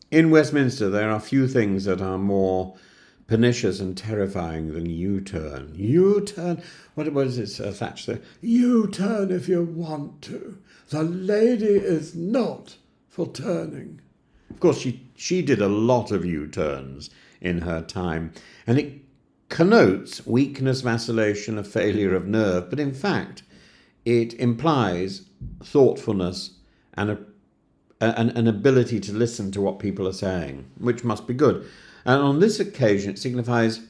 In Westminster, there are few things that are more pernicious and terrifying than U-turn. U-turn. What was it, Thatcher say? U-turn if you want to. The lady is not for turning. Of course, she did a lot of U-turns in her time, and it connotes weakness, vacillation, a failure of nerve, but in fact, it implies thoughtfulness and an ability to listen to what people are saying, which must be good. And on this occasion, it signifies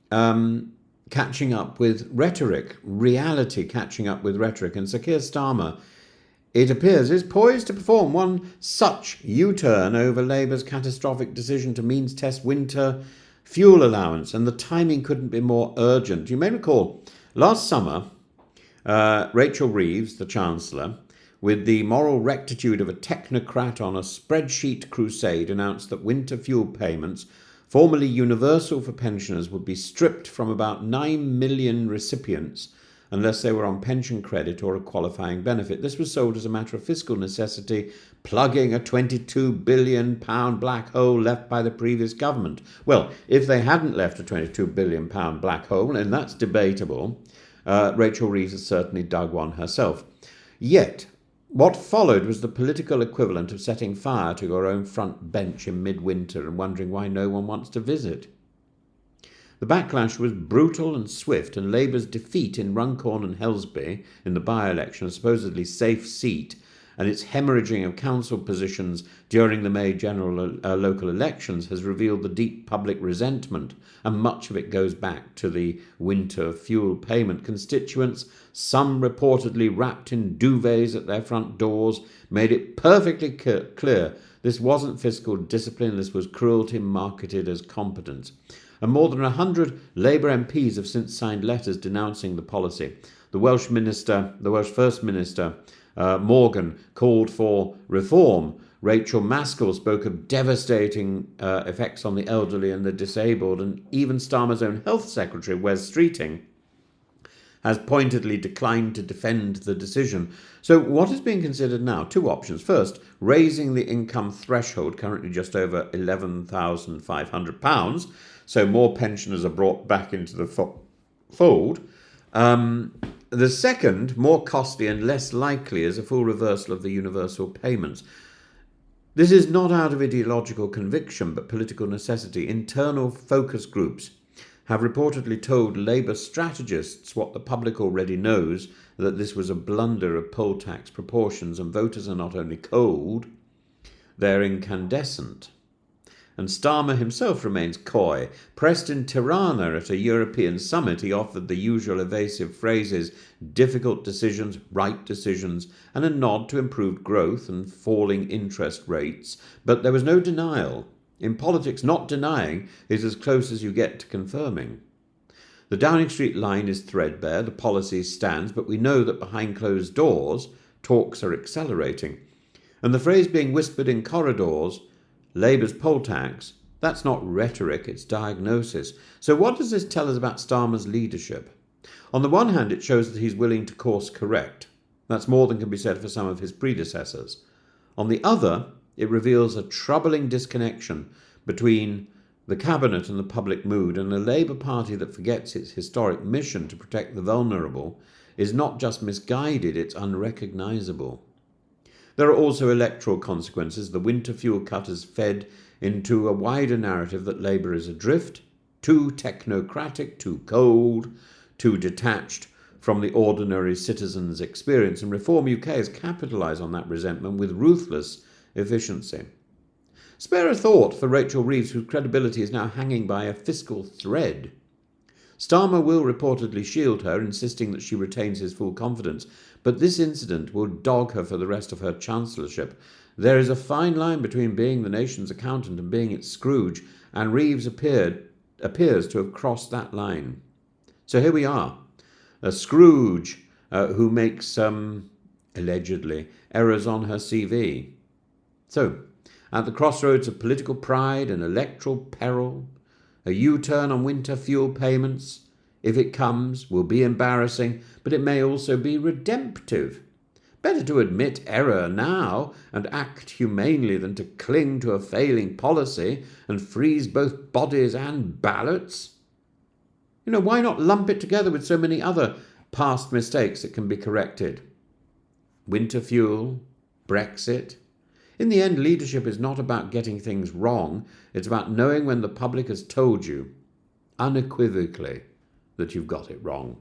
catching up with rhetoric, reality catching up with rhetoric. And Sir Keir Starmer, it appears, is poised to perform one such U-turn over Labour's catastrophic decision to means test winter fuel allowance, and the timing couldn't be more urgent. You may recall last summer, Rachel Reeves, the Chancellor, with the moral rectitude of a technocrat on a spreadsheet crusade, announced that winter fuel payments, formerly universal for pensioners, would be stripped from about 9 million recipients unless they were on pension credit or a qualifying benefit. This was sold as a matter of fiscal necessity, plugging a £22 billion black hole left by the previous government. Well, if they hadn't left a £22 billion black hole, and that's debatable, Rachel Reeves has certainly dug one herself. Yet, what followed was the political equivalent of setting fire to your own front bench in midwinter and wondering why no one wants to visit. The backlash was brutal and swift, and Labour's defeat in Runcorn and Helsby in the by-election, a supposedly safe seat, and its hemorrhaging of council positions during the May general local elections has revealed the deep public resentment, and much of it goes back to the winter fuel payment. Constituents, some reportedly wrapped in duvets at their front doors, made it perfectly clear this wasn't fiscal discipline, this was cruelty marketed as competence. And more than 100 Labour MPs have since signed letters denouncing the policy. The Welsh First Minister, Morgan, called for reform. Rachel Maskell spoke of devastating effects on the elderly and the disabled, and even Starmer's own Health Secretary, Wes Streeting, has pointedly declined to defend the decision. So what is being considered now? Two options. First, raising the income threshold, currently just over £11,500, so more pensioners are brought back into the fold. The second, more costly and less likely, is a full reversal of the universal payments. This is not out of ideological conviction, but political necessity. Internal focus groups have reportedly told Labour strategists what the public already knows, that this was a blunder of poll tax proportions, and voters are not only cold, they're incandescent. And Starmer himself remains coy. Pressed in Tirana at a European summit, he offered the usual evasive phrases, difficult decisions, right decisions, and a nod to improved growth and falling interest rates. But there was no denial. In politics, not denying is as close as you get to confirming. The Downing Street line is threadbare, the policy stands, but we know that behind closed doors, talks are accelerating. And the phrase being whispered in corridors, Labour's poll tax, that's not rhetoric, it's diagnosis. So what does this tell us about Starmer's leadership? On the one hand, it shows that he's willing to course correct. That's more than can be said for some of his predecessors. On the other, it reveals a troubling disconnection between the cabinet and the public mood, and a Labour Party that forgets its historic mission to protect the vulnerable is not just misguided, it's unrecognisable. There are also electoral consequences. The winter fuel cut has fed into a wider narrative that Labour is adrift, too technocratic, too cold, too detached from the ordinary citizen's experience, and Reform UK has capitalised on that resentment with ruthless efficiency. Spare a thought for Rachel Reeves, whose credibility is now hanging by a fiscal thread. Starmer will reportedly shield her, insisting that she retains his full confidence, but this incident will dog her for the rest of her chancellorship. There is a fine line between being the nation's accountant and being its Scrooge, and Reeves appears to have crossed that line. So here we are, a Scrooge who makes, allegedly, errors on her CV. So, at the crossroads of political pride and electoral peril, a U-turn on winter fuel payments, if it comes, will be embarrassing, but it may also be redemptive. Better to admit error now and act humanely than to cling to a failing policy and freeze both bodies and ballots. Why not lump it together with so many other past mistakes that can be corrected? Winter fuel, Brexit. In the end, leadership is not about getting things wrong. It's about knowing when the public has told you unequivocally that you've got it wrong.